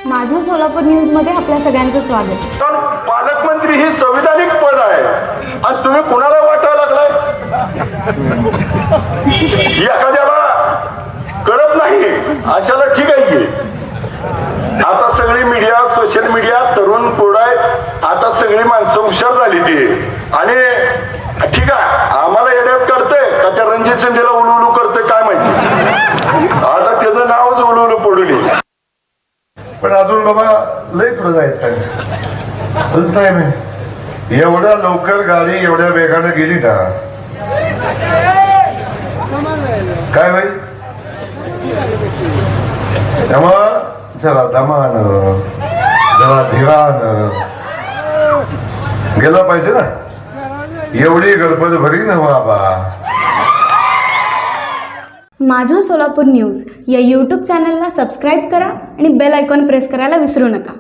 माझं सोलापूर न्यूज मध्ये आपल्या सगळ्यांचं स्वागत। पालकमंत्री ही संविधानिक पद आहे आणि तुम्ही कुणाला वाटायला लागलाय? एखाद्याला कळत नाही अशाला ठीक आहे की आता सगळी मीडिया सोशल मीडिया तरुण पोराय आता सगळी माणसं हुशार झाली ती आणि ठीक आहे आम्हाला येण्यात करतंय का त्या रणजित सिंधेला उलुलू करतोय काय माहिती आता त्याचं नावच उलुलू पडून पण अजून बाबा लय पुढे जायचं आहे अजून टाइम आहे एवढ्या लवकर गाडी एवढ्या वेगाने गेली ना काय भाई त्यामुळं जरा दमानं जरा धीरानं गेलं पाहिजे ना एवढी गडबड भरी ना बाबा। माझं सोलापूर न्यूज या यूट्यूब चॅनलला सबस्क्राईब करा आणि बेल आयकॉन प्रेस करायला विसरू नका।